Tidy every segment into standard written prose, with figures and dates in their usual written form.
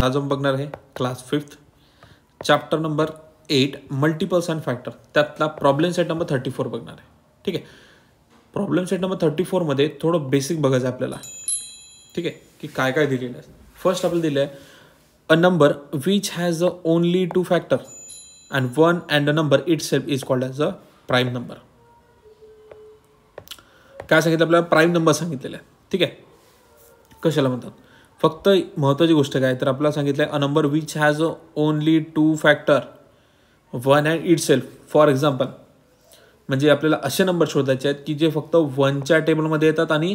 आज आपण बघणार आहे class 5th chapter number 8 multiples and factor, त्यातला प्रॉब्लेम सेट नंबर 34 बघणार आहे. ठीक आहे, प्रॉब्लेम सेट नंबर 34 मध्ये थोडं बेसिक बघायचं आपल्याला. ठीक आहे, की काय काय दिलेलं आहे. फर्स्ट आपल्याला दिलं आहे a number which has only 2 factor and 1 and a number it self is called as a prime number. काय सांगितलं आपल्याला? प्राईम नंबर सांगितलेलं आहे. ठीक आहे, कशाला म्हणतात? फक्त महत्त्वाची गोष्ट काय तर आपल्याला सांगितलं आहे a number which has only 2 factor 1 and it self. For example म्हणजे आपल्याला असे नंबर शोधायचे आहेत की जे फक्त 1च्या टेबलमध्ये येतात आणि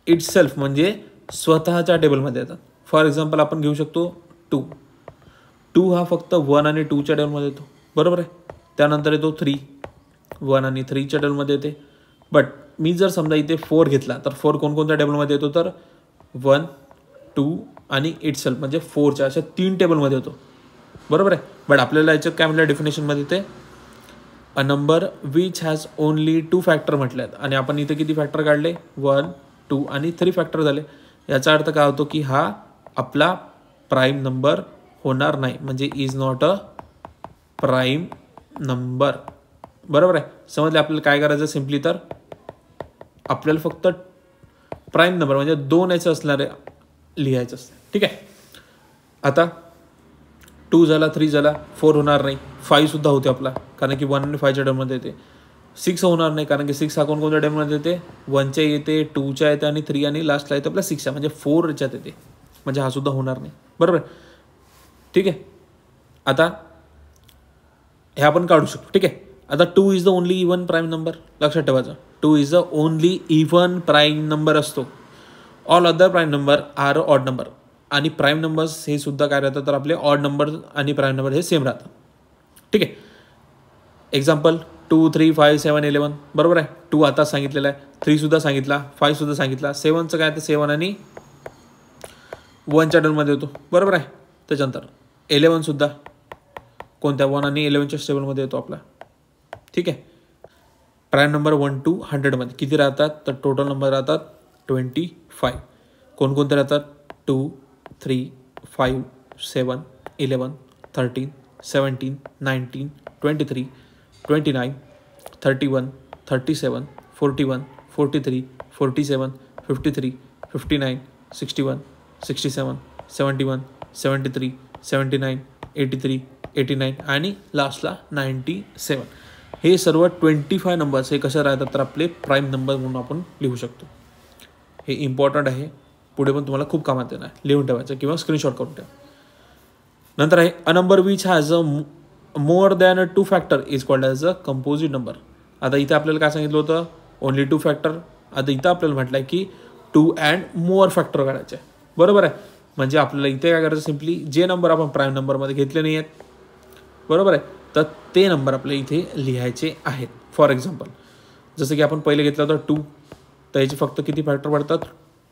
इट सेल्फ म्हणजे स्वतःच्या टेबलमध्ये येतात. फॉर एक्झाम्पल आपण घेऊ शकतो 2 हा फक्त 1 आणि 2च्या टेबलमध्ये येतो, बरोबर आहे. त्यानंतर येतो 3 1 आणि 3च्या टेबलमध्ये येते. बट मी जर समजा इथे 4 घेतला तर 4 कोणकोणत्या टेबलमध्ये येतो तर 1 2 आणि इट सेल्फ म्हणजे 4च्या अशा 3 टेबलमध्ये येतो, बरोबर आहे. बट आपल्याला याच्यात काय म्हटलं डेफिनेशनमध्ये ते a number which has only 2 factor म्हटले आहेत आणि आपण इथे किती फॅक्टर काढले? 1 2 आणि 3 फॅक्टर झाले. याचा अर्थ काय होतो की हा आपला प्राईम नंबर होणार नाही, म्हणजे is not a prime number, बरोबर आहे. समजले आपल्याला काय करायचं? सिम्पली तर आपल्याला फक्त प्राईम नंबर म्हणजे 2 याचं असणारे लिहायचं असतं. ठीक आहे, आता 2 झाला 3 झाला 4 होणार नाही, 5 सुद्धा होते आपला कारण की 1 आणि 5च्या टेबलमध्ये येते. 6 होणार नाही कारण की 6 हा कोणकोणत्या टेबलमध्ये येते? 1च्या येते 2च्या येते आणि 3 आणि लास्टला येते आपल्या 6च्या म्हणजे 4 याच्यात येते, म्हणजे हा सुद्धा होणार नाही, बरोबर. ठीक आहे, आता हे आपण काढू शकतो. ठीक आहे, आता 2 is the only even prime number. लक्षात ठेवायचं 2 is the only even prime number असतो. All other prime number are odd number. आणि प्राईम नंबर्स हे सुद्धा काय राहतं तर आपले ऑड नंबर आणि प्राईम नंबर हे सेम राहतं. ठीक आहे, एक्झाम्पल 2 3 5 7 11, बरोबर आहे. 2 आता सांगितलेला आहे, 3 सुद्धा सांगितला, 5 सुद्धा सांगितला. 7चं काय तर 7 आणि 1च्या टेबलमध्ये येतो, बरोबर आहे. त्याच्यानंतर 11 सुद्धा कोणत्या 1 आणि 11च्या टेबलमध्ये येतो आपला. ठीक आहे, प्राईम नंबर 1 to 100 मध्ये किती राहतात तर टोटल नंबर राहतात 25. कोणकोणते राहतात? 2 3 5 7 11 13 17 19 23 29 31 37 41 43 47 53 59 61 67 71 73 79 83 89 आणि लास्टला 97. हे सर्व 25 नंबर्स हे कसे राहतात तर आपले प्राईम नंबर म्हणून आपण लिहू शकतो. हे इम्पॉर्टंट आहे, पुढे पण तुम्हाला खूप कामात येणार, लिहून ठेवायचं किंवा स्क्रीनशॉट करून ठेवा. नंतर आहे a number which has a more than 2 factor is called as a composite number. आता इथे आपल्याला काय सांगितलं होतं? Only 2 factor. आता इथं आपल्याला म्हटलं आहे की 2 अँड मोर फॅक्टर काढायचे आहे, बरोबर आहे. म्हणजे आपल्याला इथे काय करायचं? सिम्पली जे नंबर आपण प्राईम नंबरमध्ये घेतले नाही आहेत, बरोबर आहे, तर ते नंबर आपल्या इथे लिहायचे आहेत. फॉर एक्झाम्पल जसं की आपण पहिले घेतलं होतं 2, तर याचे फक्त किती फॅक्टर पडतात?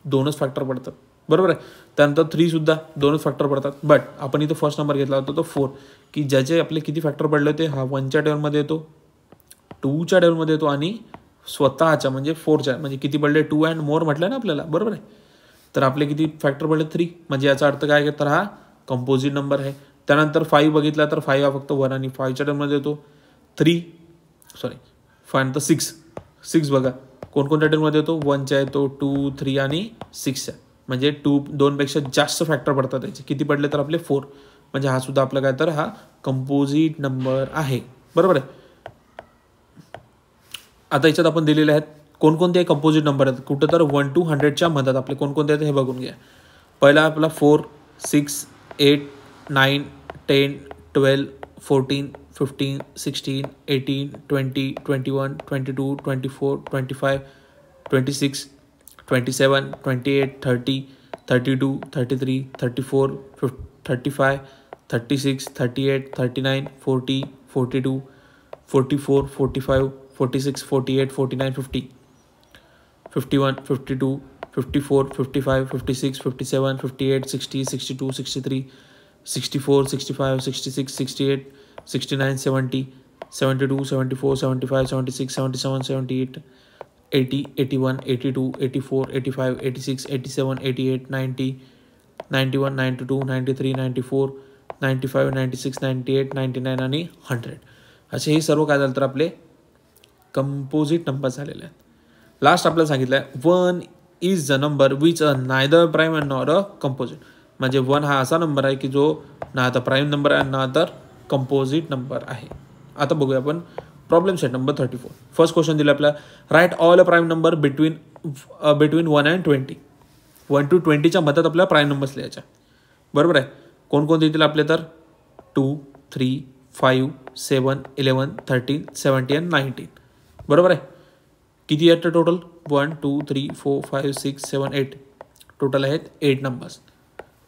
2च फॅक्टर पडतात, बरोबर आहे. त्यानंतर 3 सुद्धा 2च फॅक्टर पडतात. बट आपण इथं फर्स्ट नंबर घेतला होता तो 4, की ज्याचे आपले किती फॅक्टर पडले होते? हा 1च्या टेबलमध्ये येतो, 2च्या टेबलमध्ये येतो आणि स्वतःच्या म्हणजे 4च्या म्हणजे किती पडले? 2 अँड मोर म्हटलं ना आपल्याला, बरोबर आहे. तर आपले किती फॅक्टर पडले? 3. म्हणजे याचा अर्थ काय तर हा कंपोजिट नंबर आहे. त्यानंतर 5 बघितला तर 5 हा फक्त 1 आणि 5च्या टेबलमध्ये येतो. 5 नंतर 6 बघा कोणकोणत्या टेबलमध्ये येतो? 1च्या येतो, 2 3 आणि 6च्या म्हणजे 2पेक्षा जास्त फॅक्टर पडतात त्याचे. किती पडले तर आपले 4. म्हणजे हा सुद्धा आपला काय तर हा कंपोजिट नंबर आहे, बरोबर आहे. आता याच्यात आपण दिलेले आहेत कोणकोणते कंपोजिट नंबर आहेत. कुठं तर 1 to 100च्या मधात आपले कोणकोणते आहेत हे बघून घ्या. पहिला आपला 4 6 8 9 10 12 14 15 16 18 20 21 22 24 25 26 27 28 30 32 33 34 35 36 38 39 40 42 44 45 46 48 49 50 51 52 54 55 56 57 58 60 62 63 64 65 66 68 69 70 72 74 75 76 77 78 80 81 82 84 85 86 87 88 90 91, 92, 93, 94, 95, 96, 98, 99 आणि 100 असे हे सर्व काय झालं तर आपले कंपोजिट नंबर झालेले आहेत. लास्ट आपल्याला सांगितलं आहे 1 is the number which a neither prime and not a composite. म्हणजे 1 हा असा नंबर आहे की जो ना तर प्राईम नंबर आहे ना तर कंपोजिट नंबर आहे. आता बघूया आपण problem set number 34. First question दिला आपल्याला, right all a prime number between 1 and 20. 1 to 20च्या मध्यात आपल्याला प्राईम नंबर्स लिहायच्या. बरोबर आहे. कोणकोणते येतील आपले तर 2, 3, 5, 7, 11, 13, 17 and 19. बरोबर आहे. किती आहेत टोटल 1, 2, 3, 4, 5, 6, 7, 8 टोटल आहेत 8 नंबर्स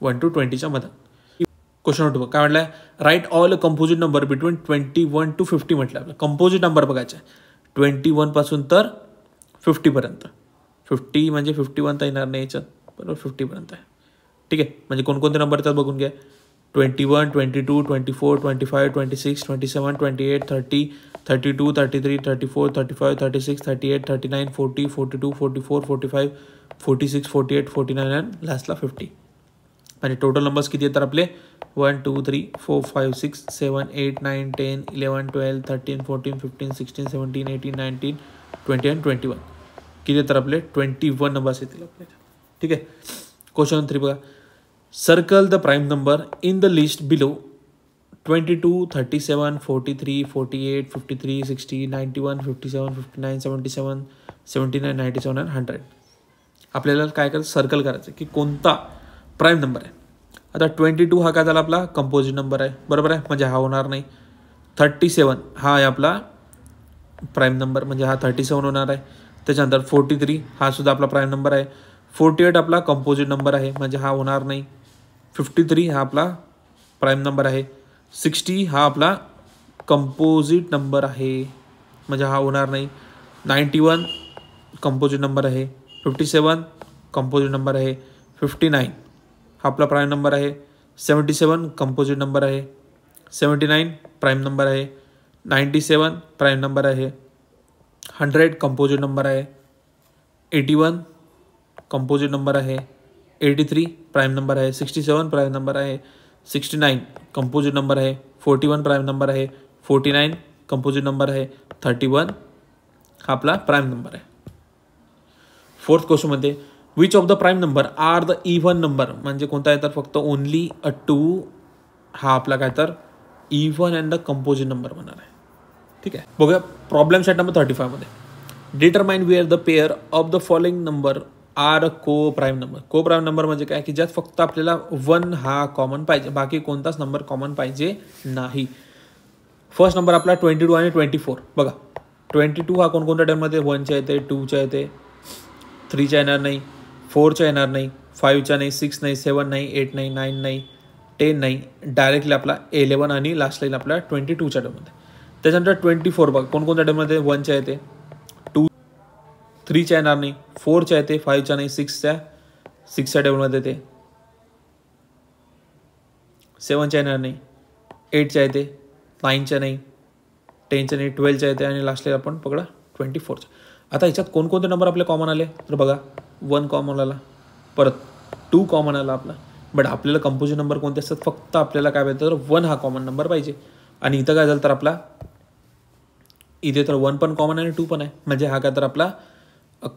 1 to 20च्या मध्यात. क्वेश्चन नंबर 2 काय म्हटलं आहे, right all composite number between 21 to 50 म्हटलं आपलं. कंपोजिट नंबर बघायचा आहे 21 पासून तर 50 पर्यंत. 50 म्हणजे 51 तर येणार नाही याच्यात, बरोबर 50 पर्यंत आहे. ठीक आहे. म्हणजे कोणकोणते नंबर येतात बघून घ्या. 21, 22, 24, 25, 26, 27, 28, 30, 32, 33, 34, 35, 36, 38, 39, 40, 42, 44, 45, 46, 48, 49 आणि लास्टला 50. आणि टोटल नंबर्स किती येतात आपले 1, 2, 3, 4, 5, 6, 7, 8, 9, 10, 11, 12, 13, 14, 15, 16, 17, 18, 19, 20 आणि 21. किती येतात आपले 21 नंबर्स येतील आपल्याला. ठीक आहे. क्वेश्चन नंबर 3 बघा, circle the prime number in the list below 22, 37, 43, 48, 53, 60, 91, 57, 59, 77, 79, 97 आणि 100. आपल्याला काय करायचं सर्कल करायचं की कोणता प्राईम नंबर आहे. आता 22 हा काय झाला आपला कंपोजिट नंबर आहे. बरोबर आहे. म्हणजे हा होणार नाही. 37 हा आहे आपला प्राईम नंबर म्हणजे हा 37 होणार आहे. त्याच्यानंतर 43 हा सुद्धा आपला प्राईम नंबर आहे. 48 आपला कंपोजिट नंबर आहे म्हणजे हा होणार नाही. 53 हा आपला प्राईम नंबर आहे. 60 हा आपला कंपोजिट नंबर आहे म्हणजे हा होणार नाही. 91 कंपोजिट नंबर आहे. 57 कंपोजिट नंबर आहे. 59 हा आपला प्राईम नंबर आहे. 77 कंपोजिट नंबर आहे. 79 प्राईम नंबर आहे. 97 प्राईम नंबर आहे. 100 कंपोजिट नंबर आहे. 81 कंपोजिट नंबर आहे. 83 प्राईम नंबर आहे. 67 प्राईम नंबर आहे. 69 कंपोजिट नंबर आहे. 41 प्राईम नंबर आहे. 49 कंपोजिट नंबर आहे. 31 हा आपला प्राईम नंबर आहे. फोर्थ क्वेश्चनमध्ये which of the prime number are the even number. म्हणजे कोणता आहे तर फक्त ओनली अ 2 हा आपला काय तर even and the composite number होणार आहे. ठीक आहे. बघूया प्रॉब्लेम सेट नंबर 35 मध्ये, determine where the pair of the following number are coprime number. Coprime number म्हणजे काय की ज्यात फक्त आपल्याला 1 हा कॉमन पाहिजे, बाकी कोणताच नंबर कॉमन पाहिजे नाही. फर्स्ट नंबर आपला 22 आणि 24. बघा 22 हा कोणकोणत्या टर्ममध्ये 1च्या येते, 2च्या येते, 3च्या येणार नाही, 4च्या येणार नाही, 5च्या नाही, 6 नाही, 7 नाही, 8 नाही, 9 नाही, 10 नाही. डायरेक्टली आपला 11 आणि लास्ट लाईन आपल्या 22च्या टर्ममध्ये. त्याच्यानंतर 24 बघा कोणकोणत्या टर्ममध्ये 1च्या येते, 3च्या येणार नाही, 4च्या येते, 5च्या नाही, 6च्या टेबलमध्ये येते, 7च्या येणार नाही, 8च्या येते, 9च्या नाही, 10च्या नाही, 12च्या येते आणि लास्टला आपण पकडा 24च्या. आता ह्याच्यात कोणकोणते नंबर आपले कॉमन आले तर बघा 1 कॉमन आला, परत 2 कॉमन आला आपला. बट आपल्याला कंपोजिट नंबर कोणते असतात फक्त आपल्याला काय पाहिजे तर 1 हा कॉमन नंबर पाहिजे. आणि इथं काय झालं तर आपला इथे तर 1 पण कॉमन आणि 2 पण आहे. म्हणजे हा काय तर आपला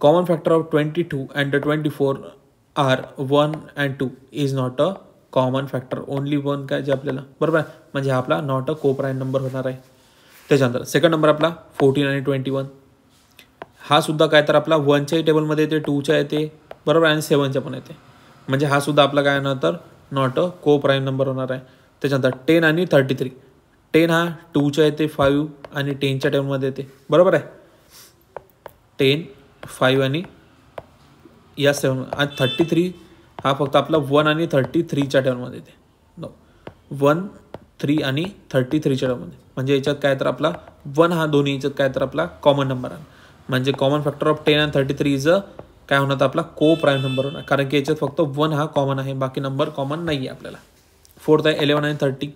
common factor of 22 and 24 are 1 and 2 is not a common factor. Only 1 काय जे आपल्याला बरोबर आहे. म्हणजे हा आपला नॉट अ को प्राईम नंबर होणार आहे. त्याच्यानंतर सेकंड नंबर आपला 14 आणि 21 हा सुद्धा काय तर आपला 1च्याही टेबलमध्ये येते, 2च्या येते बरोबर आणि 7च्या पण येते. म्हणजे हा सुद्धा आपला काय होणार तर नॉट अ को प्राईम नंबर होणार आहे. त्याच्यानंतर 10 आणि 33. 10 हा 2च्या येते, 5 आणि 10च्या टेबलमध्ये येते बरोबर आहे. 10, 5 आणि या 7 आणि 33 हा फक्त आपला 1 आणि 33च्या टेबलमध्ये येते. 1, 3 आणि 33च्या टेबलमध्ये. म्हणजे याच्यात काय तर आपला 1 हा दोन्ही याच्यात काय तर आपला कॉमन नंबर आहे. म्हणजे कॉमन फॅक्टर ऑफ 10 आणि 33 इज काय होणार आपला को प्राईम नंबर होणार. कारण की याच्यात फक्त 1 हा कॉमन आहे, बाकी नंबर कॉमन नाही आहे आपल्याला. फोर्थ आहे 11 आणि 30.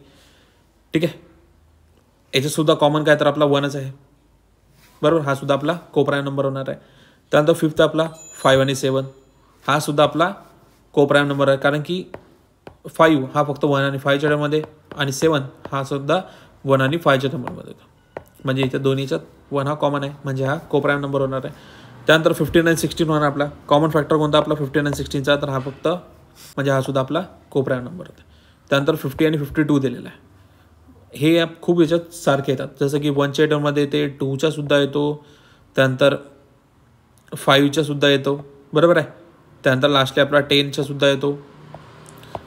ठीक आहे. याच्यात सुद्धा कॉमन काय तर आपला 1च आहे बरोबर. हा सुद्धा आपला को प्राईम नंबर होणार आहे. त्यानंतर फिफ्थ आपला 5 आणि 7 हा सुद्धा आपला को प्राईम नंबर आहे. कारण की 5 हा फक्त 1 आणि 5च्या टर्ममध्ये, आणि 7 हा सुद्धा 1 आणि 5च्या टर्ममध्ये येतो. म्हणजे इथे दोन्हीच्यात 1 हा कॉमन आहे, म्हणजे हा कोप्राईम नंबर होणार आहे. त्यानंतर 15 आणि 16 होणार आपला. कॉमन फॅक्टर कोणता आपला 15 आणि 16चा, तर हा फक्त म्हणजे हा सुद्धा आपला कोप्राईम नंबर होता. त्यानंतर 50 आणि 52 दिलेला आहे. हे खूप याच्यात सारखे येतात, जसं की 1च्या टर्ममध्ये येते, 2च्या सुद्धा येतो, त्यानंतर 5च्या सुद्धा येतो, बरोबर आहे. त्यानंतर लास्टली आपला 10च्या सुद्धा येतो.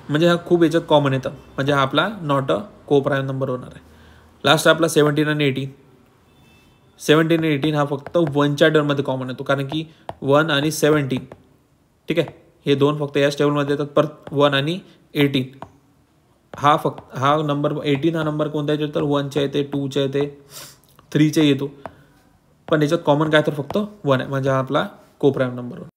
म्हणजे हा खूप याच्यात कॉमन येतात, म्हणजे हा आपला नॉट अ कोप्राईम नंबर होणार आहे. लास्ट आपला 17 आणि 18. 17 आणि 18 हा फक्त 1च्या टर्ममध्ये कॉमन येतो, कारण की 1 आणि 17, ठीक आहे, हे दोन फक्त याच टेबलमध्ये येतात. परत 1 आणि 18 हा नंबर 18 हा नंबर कोणता येतो, तर 1च्या येते, 2च्या येते, 3च्या येतो. पण याच्यात कॉमन काय तर फक्त 1 आहे, म्हणजे हा आपला कोप्राईम नंबर होणार.